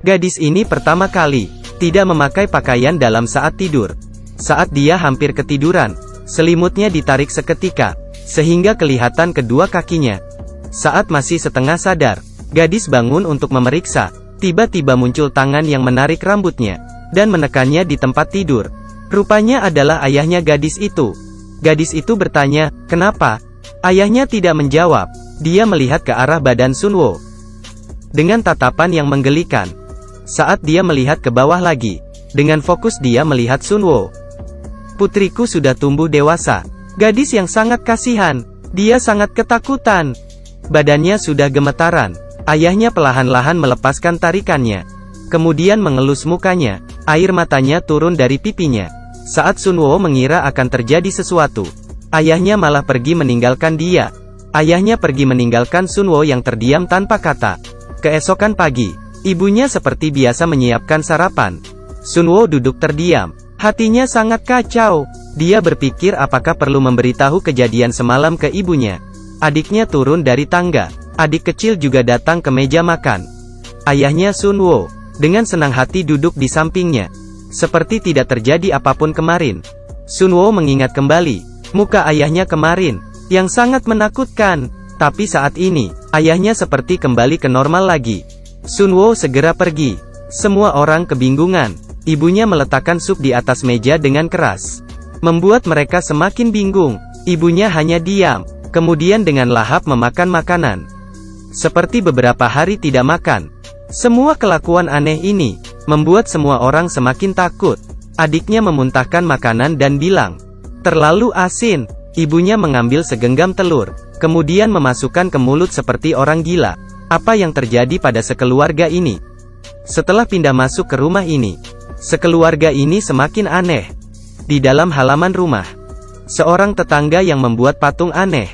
Gadis ini pertama kali tidak memakai pakaian dalam saat tidur. Saat dia hampir ketiduran, selimutnya ditarik seketika, sehingga kelihatan kedua kakinya. Saat masih setengah sadar, gadis bangun untuk memeriksa. Tiba-tiba muncul tangan yang menarik rambutnya, dan menekannya di tempat tidur. Rupanya adalah ayahnya gadis itu. Gadis itu bertanya, "Kenapa?" Ayahnya tidak menjawab. Dia melihat ke arah badan Sunwo dengan tatapan yang menggelikan. Saat dia melihat ke bawah lagi, dengan fokus dia melihat Sunwo. "Putriku sudah tumbuh dewasa." Gadis yang sangat kasihan. Dia sangat ketakutan. Badannya sudah gemetaran. Ayahnya perlahan-lahan melepaskan tarikannya. Kemudian mengelus mukanya. Air matanya turun dari pipinya. Saat Sunwo mengira akan terjadi sesuatu, ayahnya malah pergi meninggalkan dia. Ayahnya pergi meninggalkan Sunwo yang terdiam tanpa kata. Keesokan pagi, ibunya seperti biasa menyiapkan sarapan. Sunwo duduk terdiam. Hatinya sangat kacau. Dia berpikir apakah perlu memberitahu kejadian semalam ke ibunya. Adiknya turun dari tangga. Adik kecil juga datang ke meja makan. Ayahnya Sunwo dengan senang hati duduk di sampingnya, seperti tidak terjadi apapun kemarin. Sunwo mengingat kembali muka ayahnya kemarin, yang sangat menakutkan. Tapi saat ini, ayahnya seperti kembali ke normal lagi. Sunwo segera pergi. Semua orang kebingungan. Ibunya meletakkan sup di atas meja dengan keras, membuat mereka semakin bingung. Ibunya hanya diam, kemudian dengan lahap memakan makanan. Seperti beberapa hari tidak makan. Semua kelakuan aneh ini membuat semua orang semakin takut. Adiknya memuntahkan makanan dan bilang, "Terlalu asin." Ibunya mengambil segenggam telur, kemudian memasukkan ke mulut seperti orang gila. Apa yang terjadi pada sekeluarga ini? Setelah pindah masuk ke rumah ini, sekeluarga ini semakin aneh. Di dalam halaman rumah, seorang tetangga yang membuat patung aneh.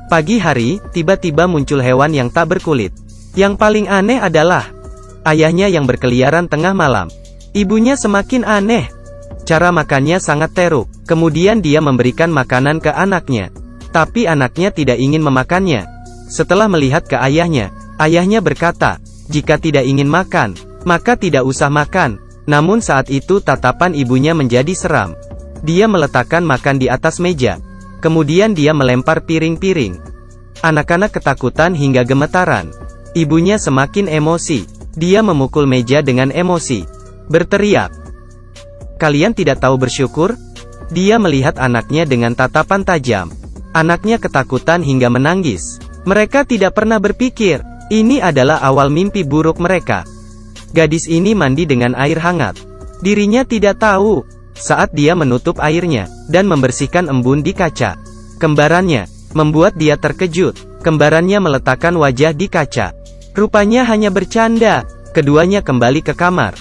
Pagi hari, tiba-tiba muncul hewan yang tak berkulit. Yang paling aneh adalah ayahnya yang berkeliaran tengah malam. Ibunya semakin aneh. Cara makannya sangat teruk. Kemudian dia memberikan makanan ke anaknya. Tapi anaknya tidak ingin memakannya. Setelah melihat ke ayahnya, ayahnya berkata, "Jika tidak ingin makan, maka tidak usah makan." Namun saat itu tatapan ibunya menjadi seram. Dia meletakkan makan di atas meja. Kemudian dia melempar piring-piring. Anak-anak ketakutan hingga gemetaran. Ibunya semakin emosi. Dia memukul meja dengan emosi, berteriak, "Kalian tidak tahu bersyukur?" Dia melihat anaknya dengan tatapan tajam. Anaknya ketakutan hingga menangis. Mereka tidak pernah berpikir, ini adalah awal mimpi buruk mereka. Gadis ini mandi dengan air hangat. Dirinya tidak tahu. Saat dia menutup airnya, dan membersihkan embun di kaca, kembarannya membuat dia terkejut. Kembarannya meletakkan wajah di kaca. Rupanya hanya bercanda. Keduanya kembali ke kamar.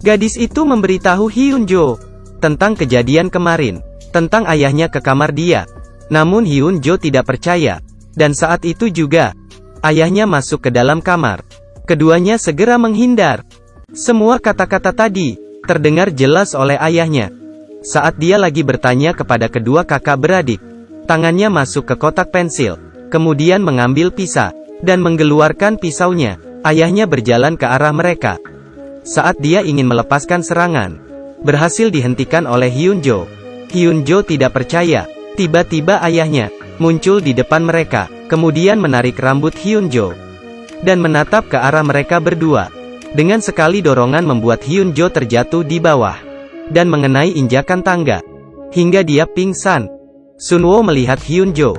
Gadis itu memberitahu Hyunjo tentang kejadian kemarin, tentang ayahnya ke kamar dia. Namun Hyunjo tidak percaya. Dan saat itu juga, ayahnya masuk ke dalam kamar. Keduanya segera menghindar. Semua kata-kata tadi terdengar jelas oleh ayahnya. Saat dia lagi bertanya kepada kedua kakak beradik, tangannya masuk ke kotak pensil, kemudian mengambil pisau, dan mengeluarkan pisaunya. Ayahnya berjalan ke arah mereka. Saat dia ingin melepaskan serangan, berhasil dihentikan oleh Hyunjo. Hyunjo tidak percaya. Tiba-tiba ayahnya muncul di depan mereka, kemudian menarik rambut Hyunjo, dan menatap ke arah mereka berdua. Dengan sekali dorongan membuat Hyunjo terjatuh di bawah, dan mengenai injakan tangga, hingga dia pingsan. Sunwo melihat Hyunjo.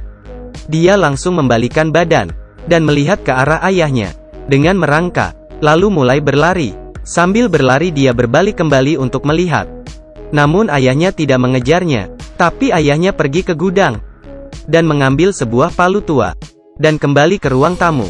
Dia langsung membalikan badan, dan melihat ke arah ayahnya, dengan merangkak, lalu mulai berlari. Sambil berlari dia berbalik kembali untuk melihat. Namun ayahnya tidak mengejarnya, tapi ayahnya pergi ke gudang, dan mengambil sebuah palu tua, dan kembali ke ruang tamu.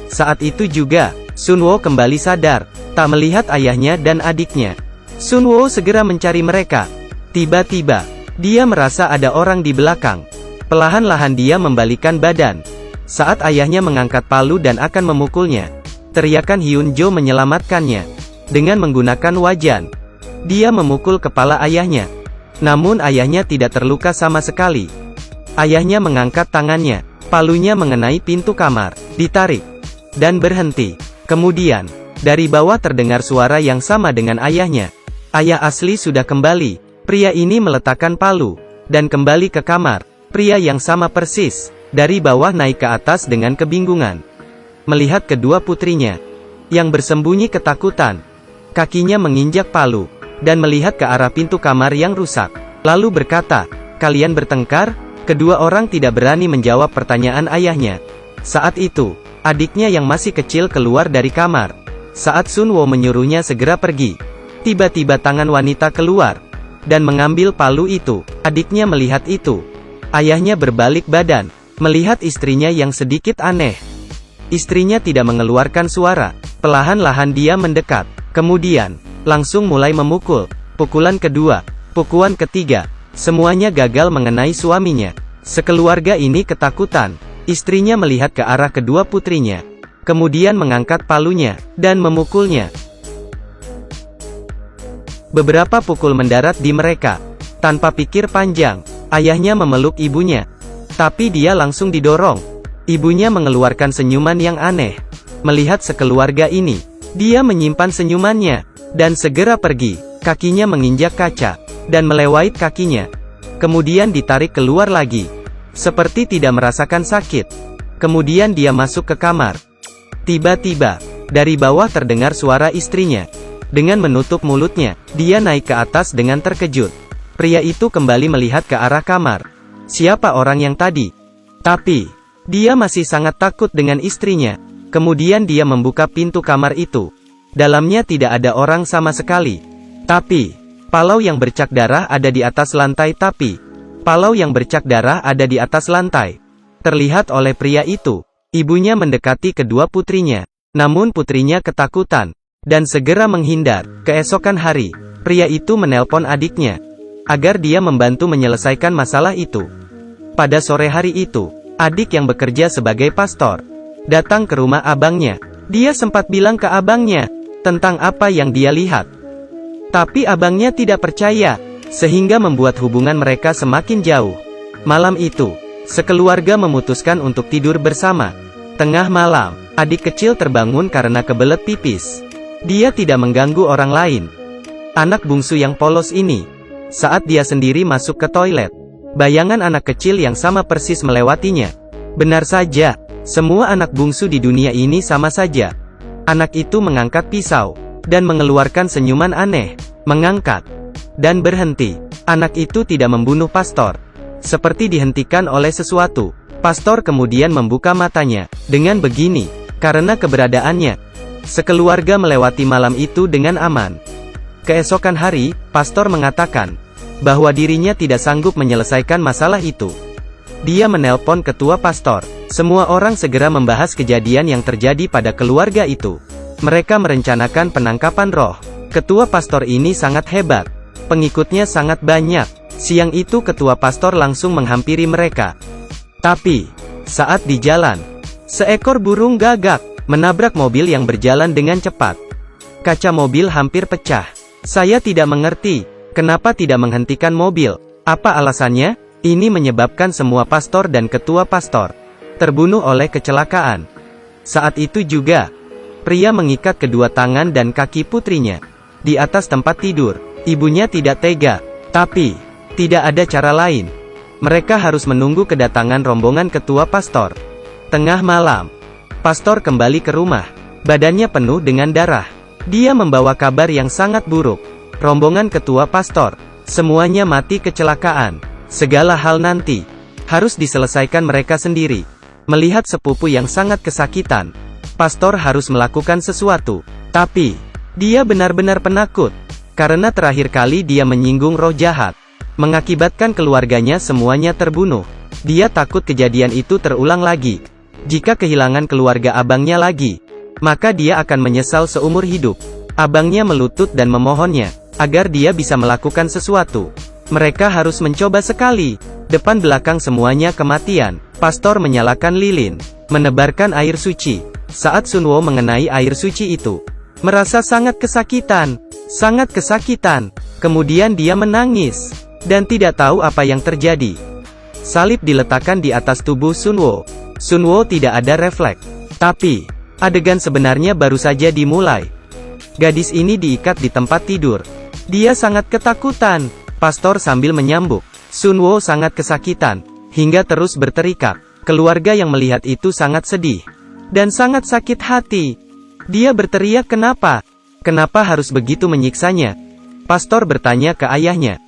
Saat itu juga, Sunwo kembali sadar, tak melihat ayahnya dan adiknya. Sunwo segera mencari mereka. Tiba-tiba, dia merasa ada orang di belakang. Perlahan-lahan dia membalikan badan. Saat ayahnya mengangkat palu dan akan memukulnya, teriakan Hyunjo menyelamatkannya. Dengan menggunakan wajan, dia memukul kepala ayahnya. Namun ayahnya tidak terluka sama sekali. Ayahnya mengangkat tangannya. Palunya mengenai pintu kamar, ditarik, dan berhenti. Kemudian, Dari bawah terdengar suara yang sama dengan ayahnya. Ayah asli sudah kembali. Pria ini meletakkan palu dan kembali ke kamar. Pria yang sama persis, dari bawah naik ke atas dengan kebingungan. Melihat kedua putrinya yang bersembunyi ketakutan. Kakinya menginjak palu dan melihat ke arah pintu kamar yang rusak. Lalu berkata, "Kalian bertengkar?" Kedua orang tidak berani menjawab pertanyaan ayahnya. Saat itu, adiknya yang masih kecil keluar dari kamar. Saat Sun Wo menyuruhnya segera pergi, tiba-tiba tangan wanita keluar dan mengambil palu itu. Adiknya melihat itu. Ayahnya berbalik badan, melihat istrinya yang sedikit aneh. Istrinya tidak mengeluarkan suara. Perlahan-lahan dia mendekat. Kemudian, langsung mulai memukul. Pukulan kedua, pukulan ketiga, semuanya gagal mengenai suaminya. Sekeluarga ini ketakutan. Istrinya melihat ke arah kedua putrinya. Kemudian mengangkat palunya, dan memukulnya. Beberapa pukul mendarat di mereka. Tanpa pikir panjang, ayahnya memeluk ibunya. Tapi dia langsung didorong. Ibunya mengeluarkan senyuman yang aneh. Melihat sekeluarga ini, dia menyimpan senyumannya, dan segera pergi. Kakinya menginjak kaca, dan melewati kakinya. Kemudian ditarik keluar lagi. Seperti tidak merasakan sakit. Kemudian dia masuk ke kamar. Tiba-tiba, dari bawah terdengar suara istrinya. Dengan menutup mulutnya, dia naik ke atas dengan terkejut. Pria itu kembali melihat ke arah kamar. Siapa orang yang tadi? Tapi, dia masih sangat takut dengan istrinya. Kemudian dia membuka pintu kamar itu. Dalamnya tidak ada orang sama sekali. Tapi, palau yang bercak darah ada di atas lantai. Palau yang bercak darah ada di atas lantai. Terlihat oleh pria itu. Ibunya mendekati kedua putrinya. Namun putrinya ketakutan dan segera menghindar. Keesokan hari, pria itu menelpon adiknya agar dia membantu menyelesaikan masalah itu. Pada sore hari itu, adik yang bekerja sebagai pastor datang ke rumah abangnya. Dia sempat bilang ke abangnya tentang apa yang dia lihat. Tapi abangnya tidak percaya, sehingga membuat hubungan mereka semakin jauh. Malam itu, sekeluarga memutuskan untuk tidur bersama. Tengah malam, adik kecil terbangun karena kebelet pipis. Dia tidak mengganggu orang lain. Anak bungsu yang polos ini, saat dia sendiri masuk ke toilet, bayangan anak kecil yang sama persis melewatinya. Benar saja, semua anak bungsu di dunia ini sama saja. Anak itu mengangkat pisau dan mengeluarkan senyuman aneh. Mengangkat dan berhenti. Anak itu tidak membunuh pastor. Seperti dihentikan oleh sesuatu. Pastor kemudian membuka matanya. Dengan begini, karena keberadaannya, sekeluarga melewati malam itu dengan aman. Keesokan hari, pastor mengatakan bahwa dirinya tidak sanggup menyelesaikan masalah itu. Dia menelpon ketua pastor. Semua orang segera membahas kejadian yang terjadi pada keluarga itu. Mereka merencanakan penangkapan roh. Ketua pastor ini sangat hebat. Pengikutnya sangat banyak. Siang itu ketua pastor langsung menghampiri mereka. Tapi, saat di jalan, seekor burung gagak menabrak mobil yang berjalan dengan cepat. Kaca mobil hampir pecah. Saya tidak mengerti, kenapa tidak menghentikan mobil. Apa alasannya? Ini menyebabkan semua pastor dan ketua pastor terbunuh oleh kecelakaan. Saat itu juga, pria mengikat kedua tangan dan kaki putrinya di atas tempat tidur. Ibunya tidak tega, tapi tidak ada cara lain. Mereka harus menunggu kedatangan rombongan ketua pastor. Tengah malam, pastor kembali ke rumah. Badannya penuh dengan darah. Dia membawa kabar yang sangat buruk. Rombongan ketua pastor, semuanya mati kecelakaan. Segala hal nanti harus diselesaikan mereka sendiri. Melihat sepupu yang sangat kesakitan, pastor harus melakukan sesuatu. Tapi, dia benar-benar penakut. Karena terakhir kali dia menyinggung roh jahat, mengakibatkan keluarganya semuanya terbunuh. Dia takut kejadian itu terulang lagi. Jika kehilangan keluarga abangnya lagi, maka dia akan menyesal seumur hidup. Abangnya melutut dan memohonnya agar dia bisa melakukan sesuatu. Mereka harus mencoba sekali. Depan belakang semuanya kematian. Pastor menyalakan lilin, menebarkan air suci. Saat Sun Wo mengenai air suci itu, merasa sangat kesakitan. Kemudian dia menangis dan tidak tahu apa yang terjadi. Salib diletakkan di atas tubuh Sun Wo. Sun Wo tidak ada refleks. Tapi, adegan sebenarnya baru saja dimulai. Gadis ini diikat di tempat tidur. Dia sangat ketakutan. Pastor sambil menyambuk. Sunwo sangat kesakitan, hingga terus berteriak. Keluarga yang melihat itu sangat sedih, dan sangat sakit hati. Dia berteriak, kenapa? Kenapa harus begitu menyiksanya? Pastor bertanya ke ayahnya.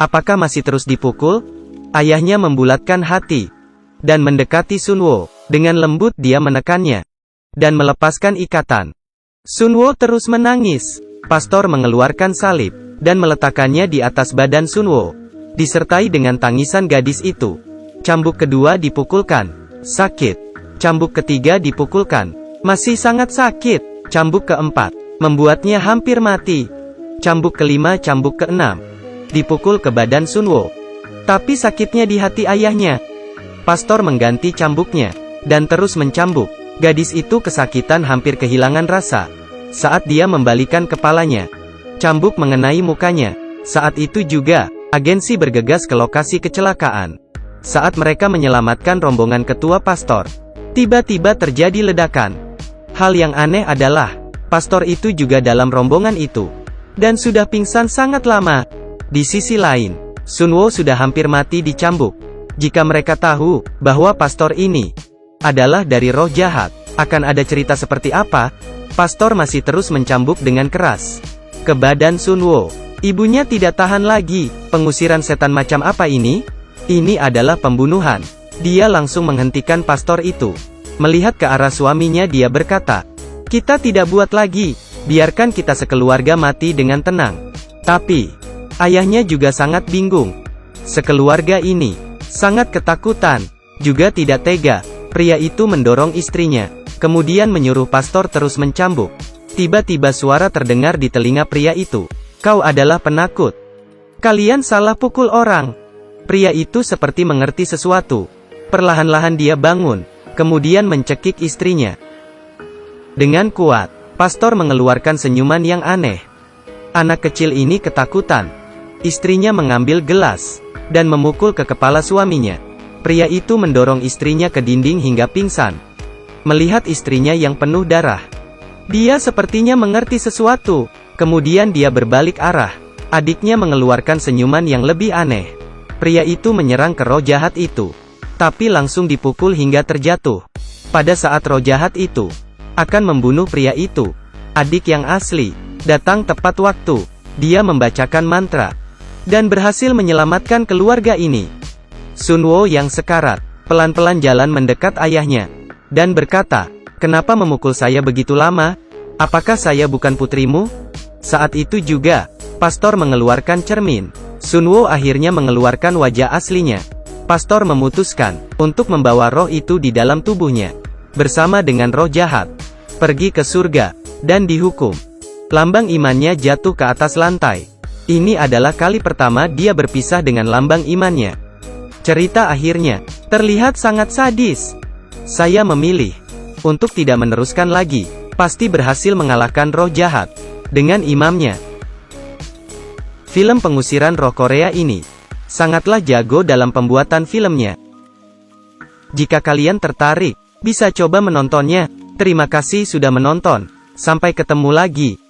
Apakah masih terus dipukul? Ayahnya membulatkan hati, dan mendekati Sunwo. Dengan lembut dia menekannya, dan melepaskan ikatan. Sunwo terus menangis. Pastor mengeluarkan salib, dan meletakkannya di atas badan Sunwo, disertai dengan tangisan gadis itu. Cambuk kedua dipukulkan. Sakit. Cambuk ketiga dipukulkan. Masih sangat sakit. Cambuk keempat membuatnya hampir mati. Cambuk kelima, cambuk keenam dipukul ke badan Sunwo. Tapi sakitnya di hati ayahnya. Pastor mengganti cambuknya, dan terus mencambuk. Gadis itu kesakitan hampir kehilangan rasa. Saat dia membalikan kepalanya, cambuk mengenai mukanya. Saat itu juga, agensi bergegas ke lokasi kecelakaan. Saat mereka menyelamatkan rombongan ketua pastor, tiba-tiba terjadi ledakan. Hal yang aneh adalah, pastor itu juga dalam rombongan itu, dan sudah pingsan sangat lama. Di sisi lain, Sunwo sudah hampir mati dicambuk. Jika mereka tahu bahwa pastor ini adalah dari roh jahat, akan ada cerita seperti apa? Pastor masih terus mencambuk dengan keras ke badan Sunwo. Ibunya tidak tahan lagi. Pengusiran setan macam apa ini? Ini adalah pembunuhan. Dia langsung menghentikan pastor itu. Melihat ke arah suaminya, dia berkata, kita tidak buat lagi. Biarkan kita sekeluarga mati dengan tenang. Tapi ayahnya juga sangat bingung. Sekeluarga ini sangat ketakutan, juga tidak tega. Pria itu mendorong istrinya, kemudian menyuruh pastor terus mencambuk. Tiba-tiba suara terdengar di telinga pria itu. Kau adalah penakut. Kalian salah pukul orang. Pria itu seperti mengerti sesuatu. Perlahan-lahan dia bangun, kemudian mencekik istrinya. Dengan kuat, pastor mengeluarkan senyuman yang aneh. Anak kecil ini ketakutan. Istrinya mengambil gelas, dan memukul ke kepala suaminya. Pria itu mendorong istrinya ke dinding hingga pingsan. Melihat istrinya yang penuh darah, dia sepertinya mengerti sesuatu. Kemudian dia berbalik arah. Adiknya mengeluarkan senyuman yang lebih aneh. Pria itu menyerang ke roh jahat itu, tapi langsung dipukul hingga terjatuh. Pada saat roh jahat itu akan membunuh pria itu, adik yang asli datang tepat waktu. Dia membacakan mantra, dan berhasil menyelamatkan keluarga ini. Sunwo yang sekarat, pelan-pelan jalan mendekat ayahnya, dan berkata, kenapa memukul saya begitu lama? Apakah saya bukan putrimu? Saat itu juga, pastor mengeluarkan cermin. Sunwo akhirnya mengeluarkan wajah aslinya. Pastor memutuskan untuk membawa roh itu di dalam tubuhnya, bersama dengan roh jahat, pergi ke surga, dan dihukum. Lambang imannya jatuh ke atas lantai. Ini adalah kali pertama dia berpisah dengan lambang imannya. Cerita akhirnya terlihat sangat sadis. Saya memilih untuk tidak meneruskan lagi. Pasti berhasil mengalahkan roh jahat dengan imamnya. Film pengusiran roh Korea ini sangatlah jago dalam pembuatan filmnya. Jika kalian tertarik, bisa coba menontonnya. Terima kasih sudah menonton. Sampai ketemu lagi.